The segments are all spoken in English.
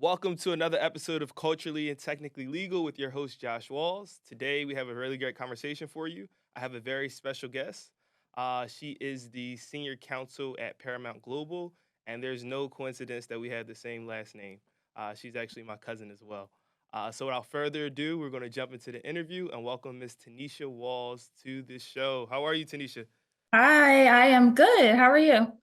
Welcome to another episode of Culturally and Technically Legal with your host, Josh Walls. Today, we have a really great conversation for you. I have a very special guest. She is the senior counsel at Paramount Global, and there's no coincidence that we have the same last name. She's actually my cousin as well. So, without further ado, we're going to jump into the interview and welcome Miss Tanisha Walls to the show. How are you, Tanisha? Hi, I am good. How are you?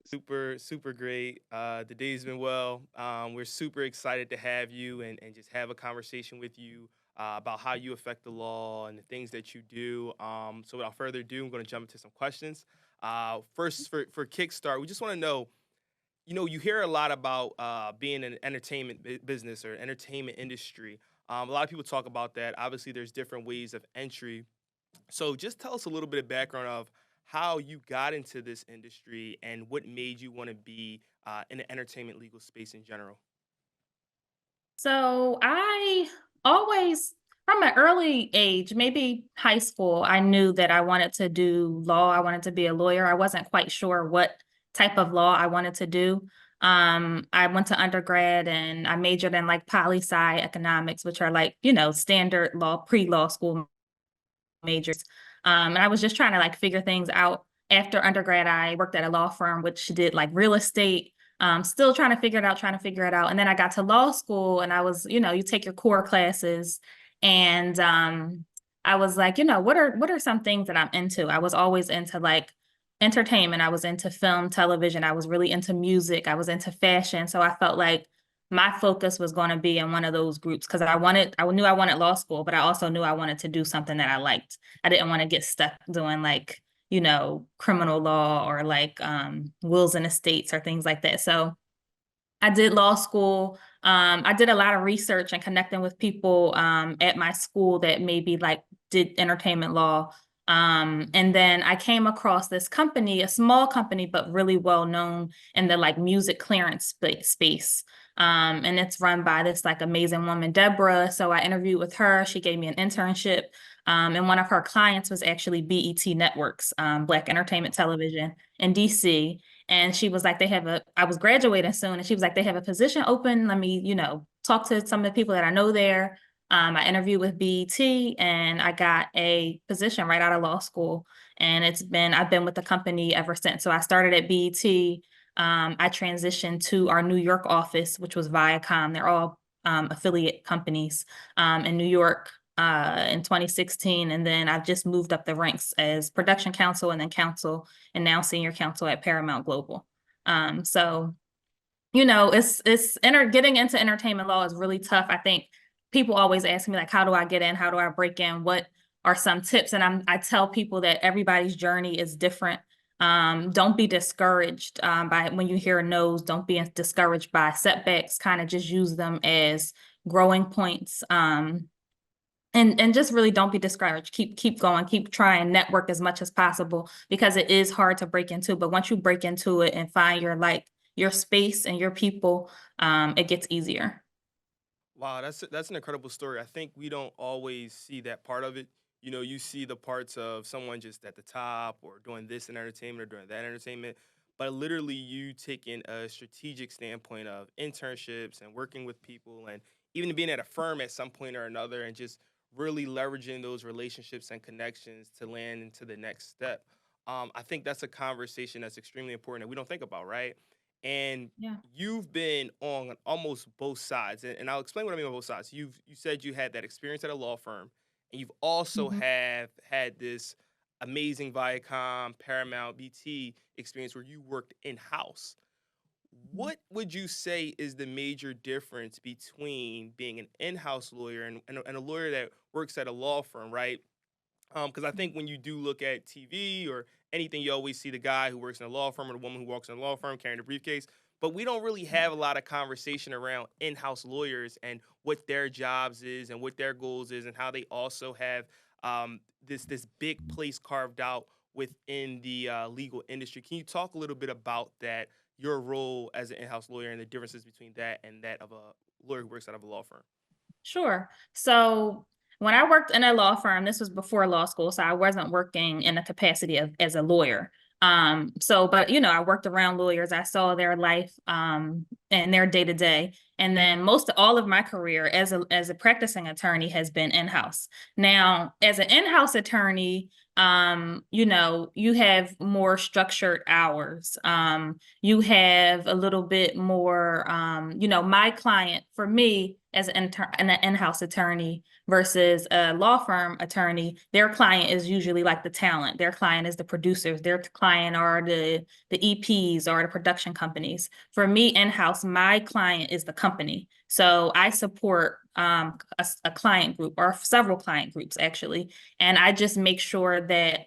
Super, super great. The day's been well. We're super excited to have you and just have a conversation with you about how you affect the law and the things that you do. So without further ado, I'm going to jump into some questions. First, for Kickstart, we just want to know, you hear a lot about being in entertainment business or entertainment industry. A lot of people talk about that. Obviously, there's different ways of entry, so just tell us a little bit of background of how you got into this industry and what made you want to be in the entertainment legal space in general. So I always, from an early age, maybe high school, I knew that I wanted to do law. I wanted to be a lawyer. I wasn't quite sure what type of law I wanted to do. I went to undergrad and I majored in like poli-sci economics, which are like, standard law, pre-law school majors. And I was just trying to like figure things out. After undergrad, I worked at a law firm which did like real estate. Still trying to figure it out, trying to figure it out. And then I got to law school, and I was, you take your core classes, and I was like, what are some things that I'm into? I was always into like entertainment. I was into film, television. I was really into music. I was into fashion. So I felt like my focus was going to be in one of those groups because I knew I wanted law school, but I also knew I wanted to do something that I liked. I didn't want to get stuck doing like, criminal law or like wills and estates or things like that. So I did law school. I did a lot of research and connecting with people at my school that maybe like did entertainment law. And then I came across this company, a small company, but really well known in the like music clearance space. And it's run by this like amazing woman, Deborah. So I interviewed with her. She gave me an internship. And one of her clients was actually BET Networks, Black Entertainment Television in DC. And she was like, I was graduating soon. And she was like, they have a position open. Let me, talk to some of the people that I know there. I interviewed with BET and I got a position right out of law school. And I've been with the company ever since. So I started at BET. I transitioned to our New York office, which was Viacom. They're all affiliate companies in New York in 2016. And then I've just moved up the ranks as production counsel and then counsel and now senior counsel at Paramount Global. So getting into entertainment law is really tough. I think people always ask me like, how do I get in? How do I break in? What are some tips? And I tell people that everybody's journey is different. Don't be discouraged by when you hear no's. Don't be discouraged by setbacks. Kind of just use them as growing points. And just really don't be discouraged. Keep going, keep trying, network as much as possible because it is hard to break into. But once you break into it and find your space and your people, it gets easier. Wow, that's an incredible story. I think we don't always see that part of it. You see the parts of someone just at the top or doing this in entertainment or doing that in entertainment, but literally you taking a strategic standpoint of internships and working with people and even being at a firm at some point or another and just really leveraging those relationships and connections to land into the next step. I think that's a conversation that's extremely important that we don't think about, right? And Yeah. you've been on almost both sides, and I'll explain what I mean by both sides. You said you had that experience at a law firm, and you've also Mhm. have had this amazing Viacom, Paramount, BT experience where you worked in house. What would you say is the major difference between being an in-house lawyer and a lawyer that works at a law firm, right? Because I think when you do look at TV or anything, you always see the guy who works in a law firm or the woman who walks in a law firm carrying a briefcase. But we don't really have a lot of conversation around in-house lawyers and what their jobs is and what their goals is and how they also have this big place carved out within the legal industry. Can you talk a little bit about that, your role as an in-house lawyer and the differences between that and that of a lawyer who works out of a law firm? Sure. So when I worked in a law firm, this was before law school, so I wasn't working in a capacity as a lawyer. But I worked around lawyers. I saw their life, and their day to day. And then most all of my career as a practicing attorney has been in-house. Now, as an in-house attorney, you have more structured hours. You have a little bit more, my client for me as an in-house attorney versus a law firm attorney, their client is usually like the talent. Their client is the producers. Their client are the EPs or the production companies. For me, in-house, my client is the company. So I support a client group or several client groups actually, and I just make sure that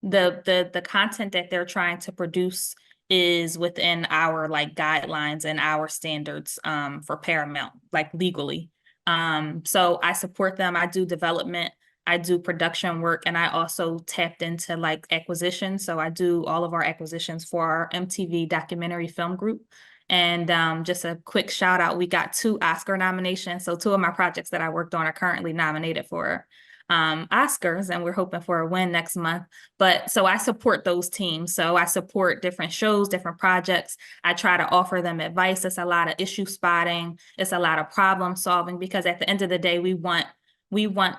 the content that they're trying to produce is within our like guidelines and our standards for Paramount, like legally. So I support them. I do development, I do production work, and I also tapped into like acquisition. So I do all of our acquisitions for our MTV documentary film group. And just a quick shout out, we got 2 Oscar nominations. So 2 of my projects that I worked on are currently nominated for Oscars, and we're hoping for a win next month. But so I support those teams. So I support different shows, different projects. I try to offer them advice. It's a lot of issue spotting. It's a lot of problem solving, because at the end of the day, we want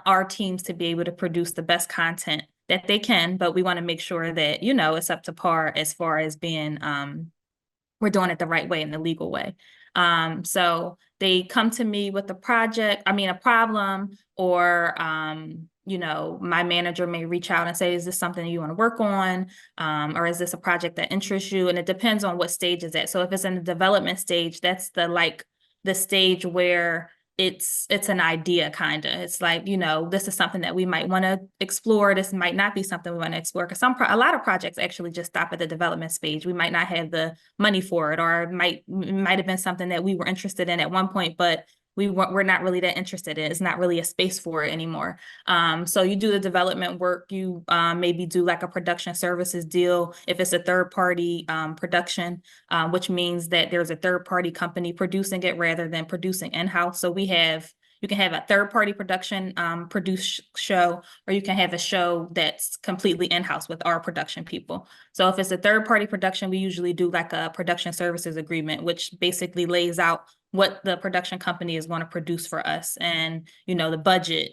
our teams to be able to produce the best content that they can, but we want to make sure that, it's up to par as far as being, we're doing it the right way and the legal way. So they come to me with a problem, or, my manager may reach out and say, is this something you want to work on? Or is this a project that interests you? And it depends on what stage it's at. So if it's in the development stage, that's the stage where it's an idea kind of. It's like, this is something that we might want to explore. This might not be something we want to explore, because a lot of projects actually just stop at the development stage. We might not have the money for it, or it might have been something that we were interested in at one point, but we're not really that interested in it. It's not really a space for it anymore. So you do the development work. You maybe do like a production services deal if it's a third party production, which means that there's a third party company producing it rather than producing in-house. So you can have a third party production produced show, or you can have a show that's completely in-house with our production people. So if it's a third party production, we usually do like a production services agreement, which basically lays out what the production company is going to produce for us, and the budget,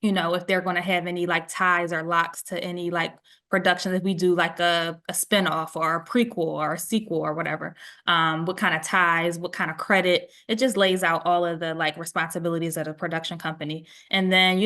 if they're going to have any like ties or locks to any like productions, if we do like a spinoff or a prequel or a sequel or whatever, what kind of ties, what kind of credit. It just lays out all of the like responsibilities of the production company. And then,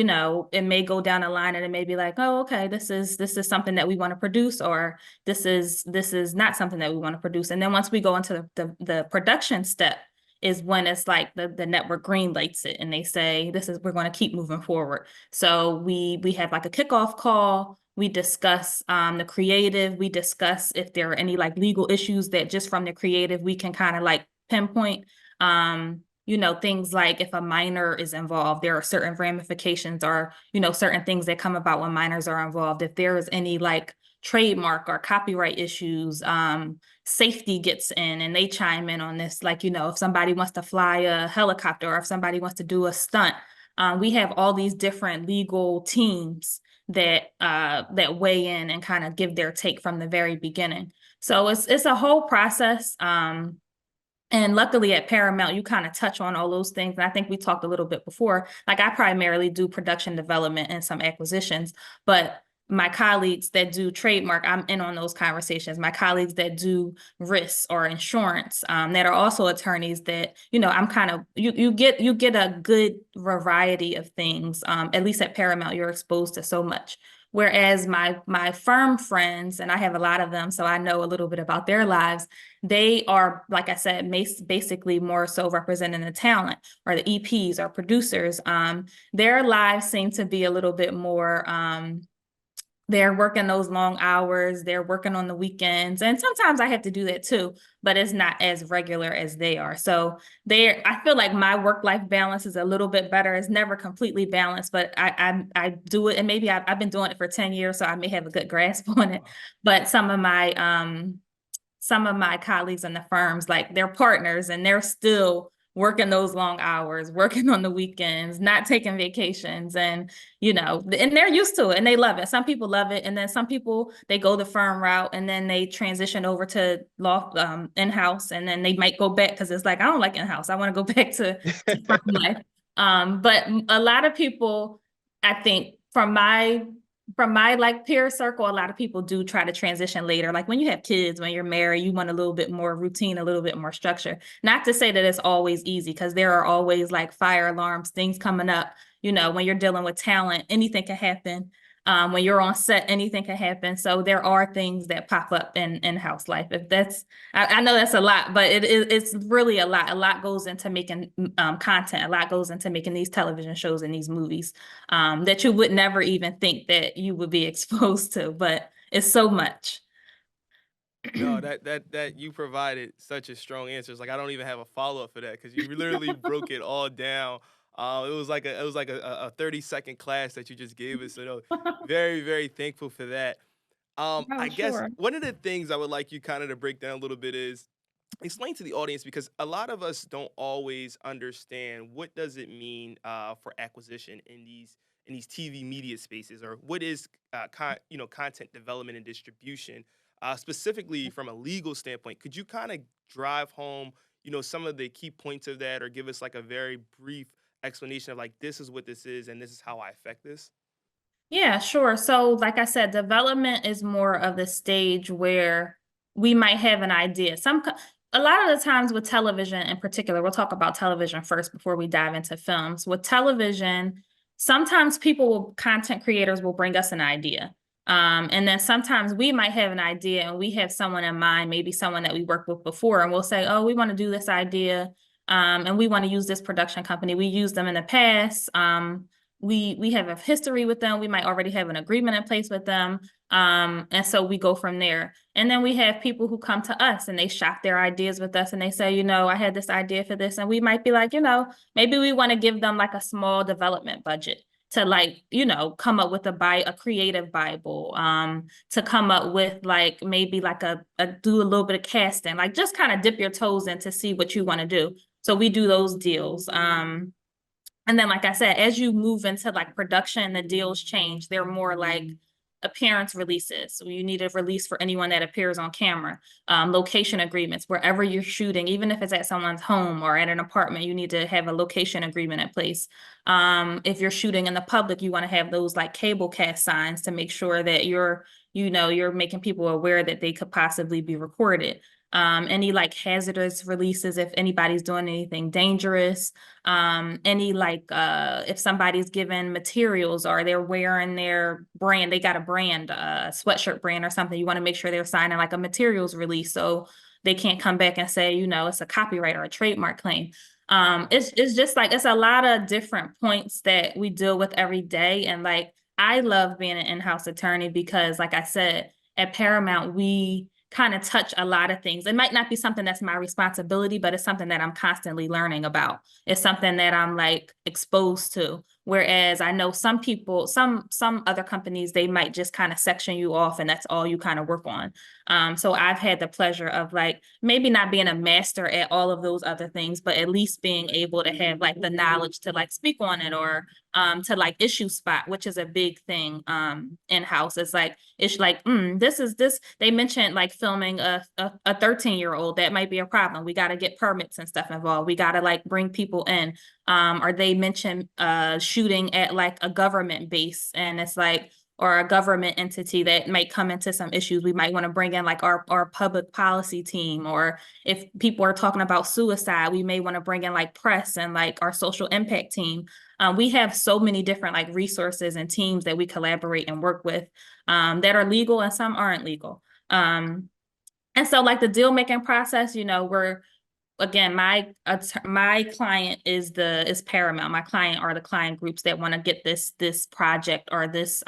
it may go down the line and it may be like, oh, okay, this is something that we want to produce, or this is not something that we want to produce. And then once we go into the production step, is when it's like the network green lights it and they say, we're going to keep moving forward. So we have like a kickoff call. We discuss the creative. We discuss if there are any like legal issues that just from the creative we can kind of like pinpoint. Things like if a minor is involved, there are certain ramifications, or certain things that come about when minors are involved. If there is any like trademark or copyright issues, safety gets in and they chime in on this. Like, if somebody wants to fly a helicopter, or if somebody wants to do a stunt, we have all these different legal teams that weigh in and kind of give their take from the very beginning. So it's a whole process. And luckily at Paramount, you kind of touch on all those things. And I think we talked a little bit before, like I primarily do production development and some acquisitions, but my colleagues that do trademark, I'm in on those conversations. My colleagues that do risks or insurance, that are also attorneys, that, I'm kind of, you get a good variety of things. At least at Paramount, you're exposed to so much. Whereas my firm friends, and I have a lot of them, so I know a little bit about their lives, they are, like I said, basically more so representing the talent or the EPs or producers. Their lives seem to be a little bit more, they're working those long hours, they're working on the weekends, and sometimes I have to do that too, but it's not as regular as they are. So I feel like my work-life balance is a little bit better. It's never completely balanced, but I do it, and maybe I've been doing it for 10 years, so I may have a good grasp on it. But some of my colleagues in the firms, like they're partners and they're still working those long hours, working on the weekends, not taking vacations, and and they're used to it and they love it. Some people love it, and then some people they go the firm route and then they transition over to law in-house, and then they might go back because it's like I don't like in-house. I want to go back to firm life. But a lot of people, I think, from my like peer circle, a lot of people do try to transition later. Like when you have kids, when you're married, you want a little bit more routine, a little bit more structure. Not to say that it's always easy, because there are always like fire alarms, things coming up. When you're dealing with talent, anything can happen. When you're on set, anything can happen. So there are things that pop up in house life. If that's, I know that's a lot, but it's really a lot. A lot goes into making content. A lot goes into making these television shows and these movies that you would never even think that you would be exposed to. But it's so much. No, that you provided such a strong answer. It's like I don't even have a follow up for that because you literally broke it all down. It was like a 30-second class that you just gave us. So no, very very thankful for that. Oh, I guess sure. one of the things I would like you kind of to break down a little bit is explain to the audience because a lot of us don't always understand what does it mean for acquisition in these TV media spaces, or what is content development and distribution, specifically from a legal standpoint. Could you kind of drive home some of the key points of that, or give us like a very brief explanation of like this is what this is and this is how I affect this? Yeah, sure. So, like I said, development is more of the stage where we might have an idea. A lot of the times with television in particular, we'll talk about television first before we dive into films. With television, sometimes content creators will bring us an idea. And then sometimes we might have an idea and we have someone in mind, maybe someone that we worked with before, and we'll say, oh, we want to do this idea. And we want to use this production company. We used them in the past. We have a history with them. We might already have an agreement in place with them. And so we go from there. And then we have people who come to us and they shop their ideas with us and they say, I had this idea for this. And we might be like, maybe we want to give them like a small development budget to like, come up with a creative Bible, to come up with like maybe like do a little bit of casting, like just kind of dip your toes in to see what you want to do. So we do those deals. And then, like I said, as you move into like production, the deals change. They're more like appearance releases. So you need a release for anyone that appears on camera. Location agreements, wherever you're shooting, even if it's at someone's home or at an apartment, you need to have a location agreement in place. If you're shooting in the public, you want to have those like cable cast signs to make sure that you're making people aware that they could possibly be recorded. Any like hazardous releases if anybody's doing anything dangerous, any like if somebody's given materials or they're wearing their brand, they got a brand, sweatshirt brand or something, you want to make sure they're signing like a materials release so they can't come back and say, it's a copyright or a trademark claim. It's just like it's a lot of different points that we deal with every day. And like I love being an in-house attorney because, like I said, at Paramount, we kind of touch a lot of things. It might not be something that's my responsibility, but it's something that I'm constantly learning about. It's something that I'm like exposed to. Whereas I know some people, some other companies, they might just kind of section you off and that's all you kind of work on. So I've had the pleasure of like maybe not being a master at all of those other things, but at least being able to have like the knowledge to like speak on it, or to like issue spot, which is a big thing in-house. It's like this they mentioned like filming a 13-year-old. That might be a problem. We got to get permits and stuff involved. We got to like bring people in. Or they mentioned shooting at like a government base, and it's like, or a government entity that might come into some issues. We might want to bring in like our public policy team, or if people are talking about suicide, we may want to bring in like press and like our social impact team. We have so many different like resources and teams that we collaborate and work with, that are legal and some aren't legal. And so like the deal making process, we're again, my client is Paramount. My client are the client groups that want to get this project or this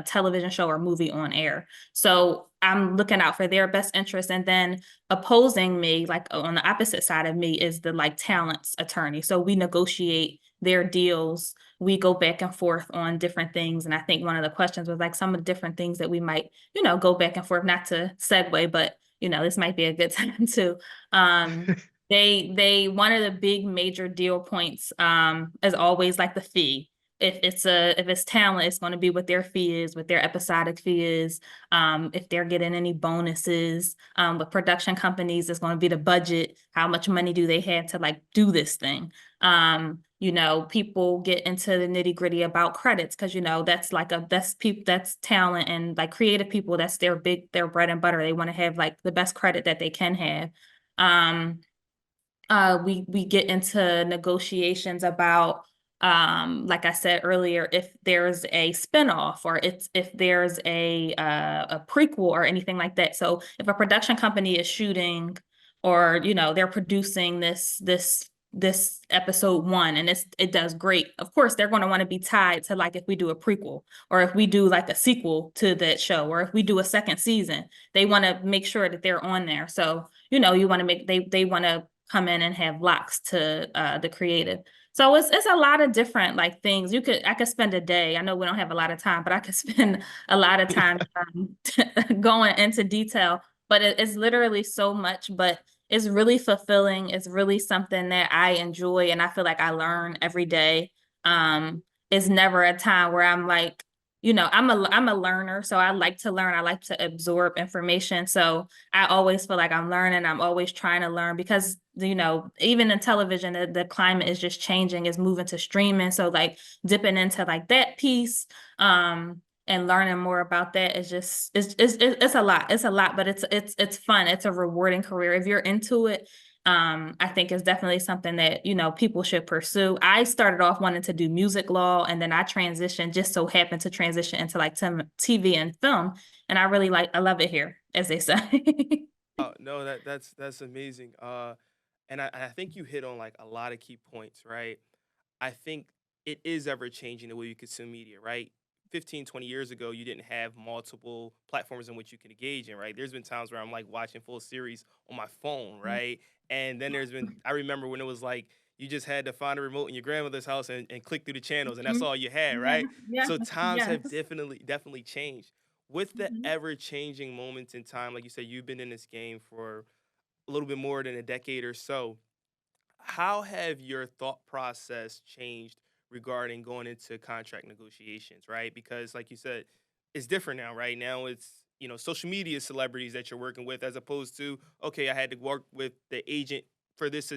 television show or movie on air. So I'm looking out for their best interest. And then opposing me, like on the opposite side of me, is the like talents attorney. So we negotiate their deals. We go back and forth on different things. And I think one of the questions was like some of the different things that we might, go back and forth, not to segue, but this might be a good time to um They one of the big major deal points is always like the fee. If it's talent, it's going to be what their fee is, what their episodic fee is. If they're getting any bonuses. With production companies, it's going to be the budget. How much money do they have to like do this thing? People get into the nitty gritty about credits because that's talent and like creative people, that's their bread and butter. They want to have like the best credit that they can have. Um, we get into negotiations about like I said earlier, if there's a spinoff or if there's a prequel or anything like that. So if a production company is shooting or they're producing this episode one and it does great, of course they're going to want to be tied to, like, if we do a prequel or if we do like a sequel to that show or if we do a second season, they want to make sure that they're on there. So you want to make they want to come in and have locks to the creative. So it's a lot of different like things. I could spend a day. I know we don't have a lot of time, but I could spend a lot of time going into detail. But it's literally so much. But it's really fulfilling. It's really something that I enjoy, and I feel like I learn every day. It's never a time where I'm like, I'm a learner, so I like to learn. I like to absorb information. So I always feel like I'm learning. I'm always trying to learn because, even in television, the climate is just changing, is moving to streaming. So like dipping into like that piece, and learning more about that is just, it's a lot. It's a lot, but it's fun. It's a rewarding career. If you're into it, I think it's definitely something that, people should pursue. I started off wanting to do music law, and then I just so happened to transition into like TV and film. And I love it here, as they say. Oh, no, that's amazing. And I think you hit on like a lot of key points, right? I think it is ever changing the way you consume media, right? 15, 20 years ago, you didn't have multiple platforms in which you can engage in, right? There's been times where I'm like watching full series on my phone, right? And then I remember when it was like you just had to find a remote in your grandmother's house and click through the channels, and that's Mhm. all you had, Yeah, right? yeah, So times have yes. definitely changed. With the Mhm. ever changing moments in time, like you said, you've been in this game for a little bit more than a decade or so. How have your thought process changed regarding going into contract negotiations, right? Because like you said, it's different now, right? Now it's, social media celebrities that you're working with as opposed to, okay, I had to work with the agent for this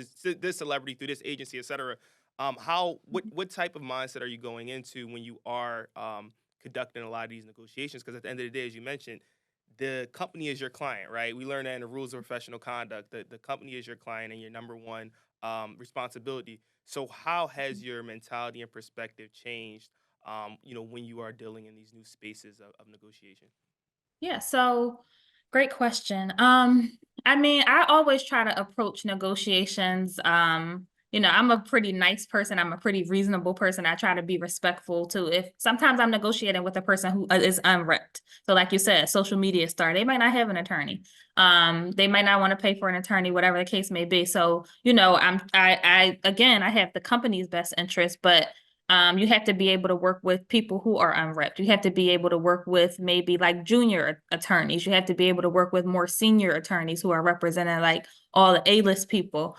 celebrity through this agency, et cetera. What type of mindset are you going into when you are conducting a lot of these negotiations? Because at the end of the day, as you mentioned, the company is your client, right? We learned that in the rules of professional conduct. The company is your client and your number one responsibility. So how has your mentality and perspective changed, when you are dealing in these new spaces of negotiation? Yeah, so great question. I mean, I always try to approach negotiations. I'm a pretty nice person. I'm a pretty reasonable person. I try to be respectful too. If sometimes I'm negotiating with a person who is unrepped. So, like you said, social media star, they might not have an attorney. They might not want to pay for an attorney, whatever the case may be. So, I have the company's best interest, but you have to be able to work with people who are unrepped. You have to be able to work with maybe like junior attorneys. You have to be able to work with more senior attorneys who are representing like all the A-list people.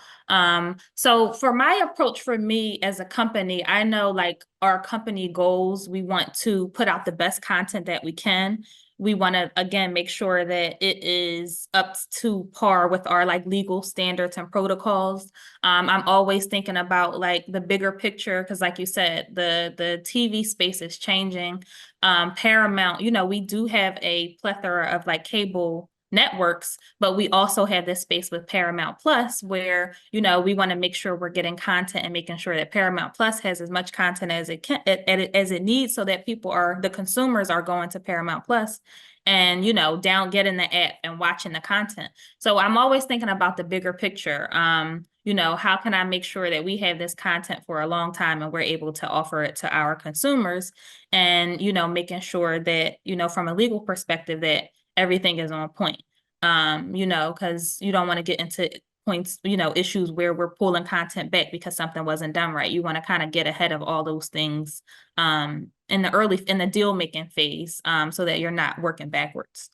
So for my approach, for me as a company, I know like our company goals, we want to put out the best content that we can. We want to again make sure that it is up to par with our like legal standards and protocols. I'm always thinking about like the bigger picture because, like you said, the TV space is changing. Paramount, we do have a plethora of like cable networks, but we also have this space with Paramount Plus where, we want to make sure we're getting content and making sure that Paramount Plus has as much content as it can as it needs so that the consumers are going to Paramount Plus and, getting the app and watching the content. So I'm always thinking about the bigger picture. How can I make sure that we have this content for a long time and we're able to offer it to our consumers and, making sure that, from a legal perspective that everything is on point. Because you don't want to get into points, issues where we're pulling content back because something wasn't done right. You want to kind of get ahead of all those things in the deal making phase so that you're not working backwards.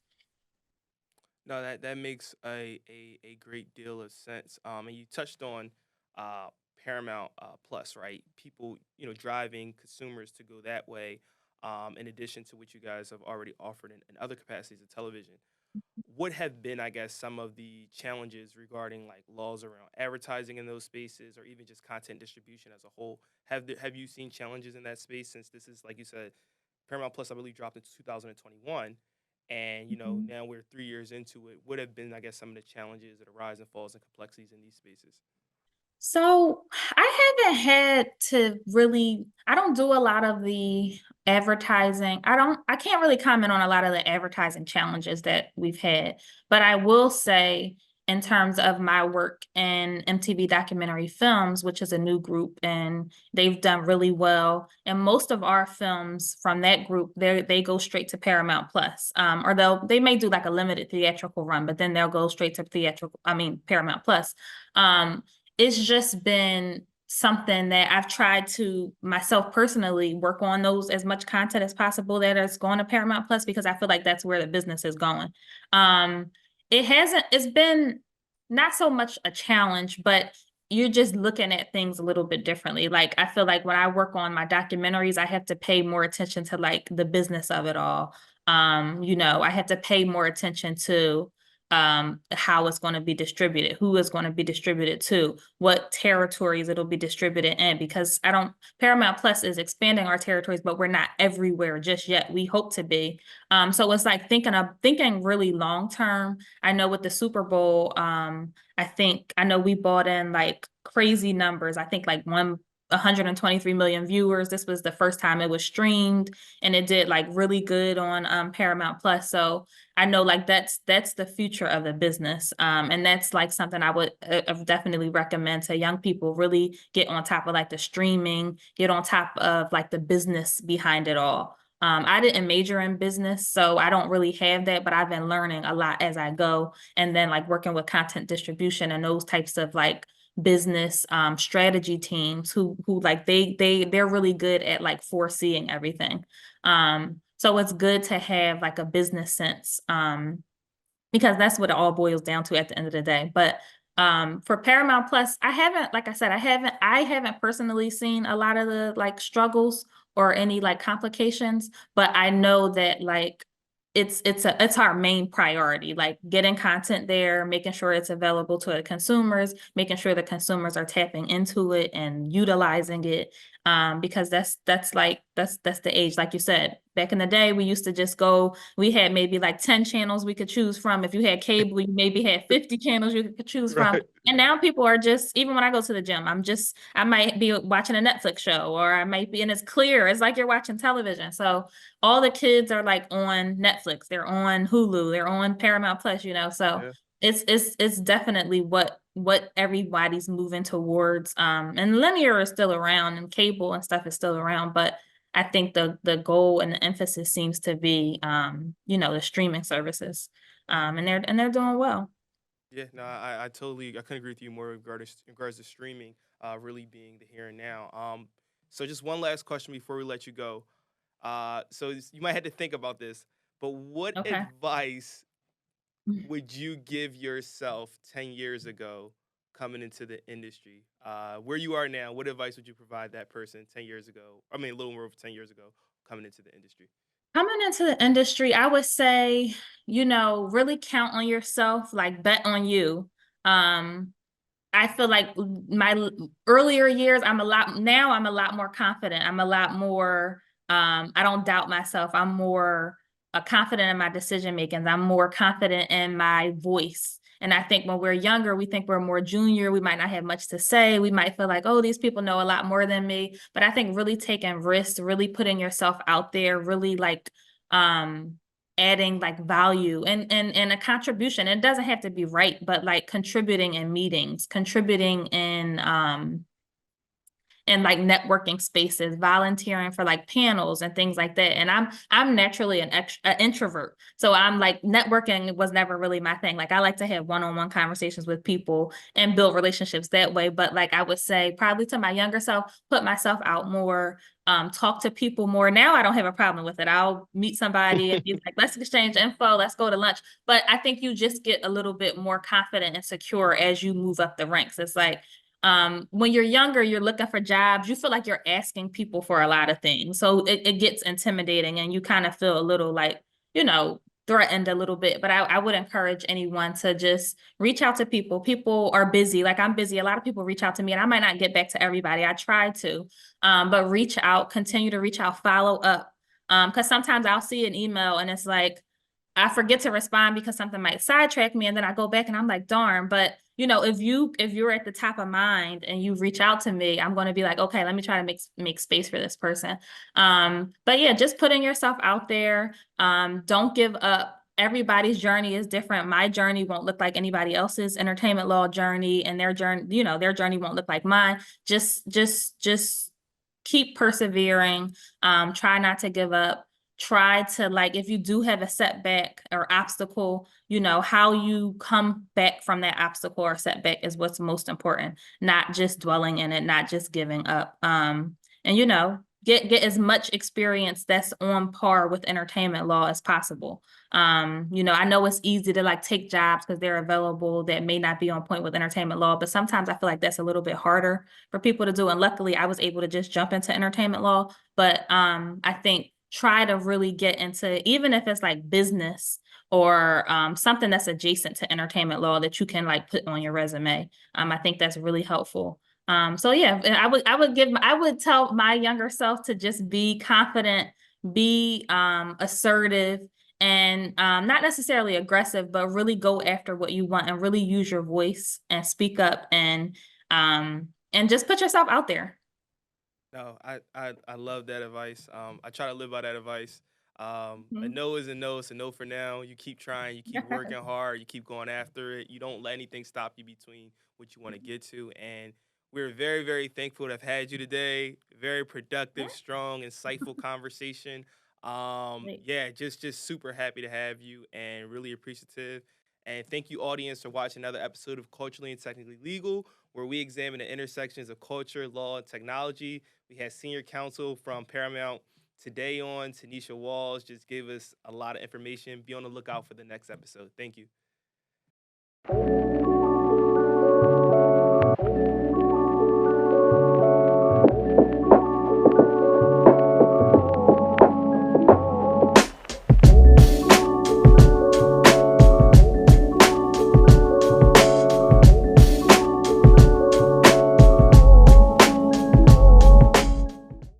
No, that makes a great deal of sense. And you touched on uh, Paramount Plus, right? People, driving consumers to go that way. In addition to what you guys have already offered in other capacities of television, what have been, I guess, some of the challenges regarding like laws around advertising in those spaces, or even just content distribution as a whole? Have you seen challenges in that space, since this is, like you said, Paramount Plus, I believe, dropped in 2021, and Mhm. now we're 3 years into it. What have been, I guess, some of the challenges or the rise and falls and complexities in these spaces? So I haven't had to really, I don't do a lot of the advertising. I can't really comment on a lot of the advertising challenges that we've had, but I will say in terms of my work in MTV Documentary Films, which is a new group and they've done really well. And most of our films from that group, they go straight to Paramount Plus. Or they may do like a limited theatrical run, but then they'll go straight to Paramount Plus. Um, it's just been something that I've tried to myself personally work on those as much content as possible that is going to Paramount Plus because I feel like that's where the business is going. Um, it's been not so much a challenge, but you're just looking at things a little bit differently. Like I feel like when I work on my documentaries, I have to pay more attention to like the business of it all. I have to pay more attention to how it's going to be distributed, who is going to be distributed to, what territories it'll be distributed in. Because Paramount Plus is expanding our territories, but we're not everywhere just yet. We hope to be. So it's like thinking really long term. I know with the Super Bowl, I know we bought in like crazy numbers. I think like 123 million viewers. This was the first time it was streamed, and it did like really good on Paramount Plus. So I know like that's the future of the business. And that's like something I would definitely recommend to young people really get on top of like the streaming, get on top of like the business behind it all. I didn't major in business, so I don't really have that, but I've been learning a lot as I go. And then like working with content distribution and those types of like business strategy teams who like they're really good at like foreseeing everything. So it's good to have like a business sense, because that's what it all boils down to at the end of the day. But for Paramount Plus, I haven't, like I said, I haven't personally seen a lot of the like struggles or any like complications, but I know that like it's our main priority, like getting content there, making sure it's available to the consumers, making sure the consumers are tapping into it and utilizing it. Because that's the age, like you said. Back in the day, we used to just go, we had maybe like 10 channels we could choose from. If you had cable, you maybe had 50 channels you could choose from. Right. And now people are just, even when I go to the gym, I might be watching a Netflix show or I might be, and it's clear. It's like you're watching television. So all the kids are like on Netflix, they're on Hulu, they're on Paramount Plus. So Yeah. it's definitely what everybody's moving towards. And linear is still around and cable and stuff is still around, but I think the goal and the emphasis seems to be the streaming services. And they're doing well. Yeah, no, I couldn't agree with you more in regards to streaming, really being the here and now. So just one last question before we let you go. You might have to think about this, but what Okay. advice would you give yourself 10 years ago coming into the industry? Where you are now, what advice would you provide that person 10 years ago? I mean, a little more over 10 years ago coming into the industry. Coming into the industry, I would say, really count on yourself, like bet on you. Um, I feel like earlier years, I'm a lot more confident. I'm a lot more, I don't doubt myself. I'm more confident in my decision making. I'm more confident in my voice. And I think when we're younger, we think we're more junior. We might not have much to say. We might feel like, oh, these people know a lot more than me. But I think really taking risks, really putting yourself out there, really like, um, adding like value and a contribution. It doesn't have to be right, but like contributing in meetings, contributing in like networking spaces, volunteering for like panels and things like that. And I'm naturally an introvert, so I'm like networking was never really my thing. Like I like to have one-on-one conversations with people and build relationships that way. But like I would say, probably to my younger self, put myself out more, talk to people more. Now I don't have a problem with it. I'll meet somebody and be like, let's exchange info, let's go to lunch. But I think you just get a little bit more confident and secure as you move up the ranks. It's like when you're younger, you're looking for jobs, you feel like you're asking people for a lot of things. So it gets intimidating and you kind of feel a little like, you know, threatened a little bit. But I would encourage anyone to just reach out to people. People are busy. Like I'm busy. A lot of people reach out to me and I might not get back to everybody. I try to, but reach out, continue to reach out, follow up. Because sometimes I'll see an email and it's like, I forget to respond because something might sidetrack me, and then I go back and I'm like, darn. But you know, if you're at the top of mind and you reach out to me, I'm going to be like, okay, let me try to make space for this person. But yeah, just putting yourself out there. Don't give up. Everybody's journey is different. My journey won't look like anybody else's entertainment law journey, and their journey, you know, their journey won't look like mine. Just keep persevering. Try not to give up. Try to, like, if you do have a setback or obstacle, you know, how you come back from that obstacle or setback is what's most important, not just dwelling in it, not just giving up. And you know, get as much experience that's on par with entertainment law as possible. You know, I know it's easy to like take jobs because they're available that may not be on point with entertainment law, but sometimes I feel like that's a little bit harder for people to do. And luckily I was able to just jump into entertainment law. But I think try to really get into, even if it's like business or something that's adjacent to entertainment law that you can like put on your resume. I think that's really helpful. So yeah, I would tell my younger self to just be confident, be assertive, and not necessarily aggressive, but really go after what you want and really use your voice and speak up and just put yourself out there. No, I love that advice. I try to live by that advice. A Mhm. no is a no. It's a no for now. You keep trying. You keep working hard. You keep going after it. You don't let anything stop you between what you want to get to. And we're very, very thankful to have had you today. Very productive, strong, insightful conversation. Great. Yeah, just super happy to have you and really appreciative. And thank you, audience, for watching another episode of Culturally and Technically Legal, where we examine the intersections of culture, law, and technology. We had senior counsel from Paramount today on, Tanisha Walls, just gave us a lot of information. Be on the lookout for the next episode. Thank you.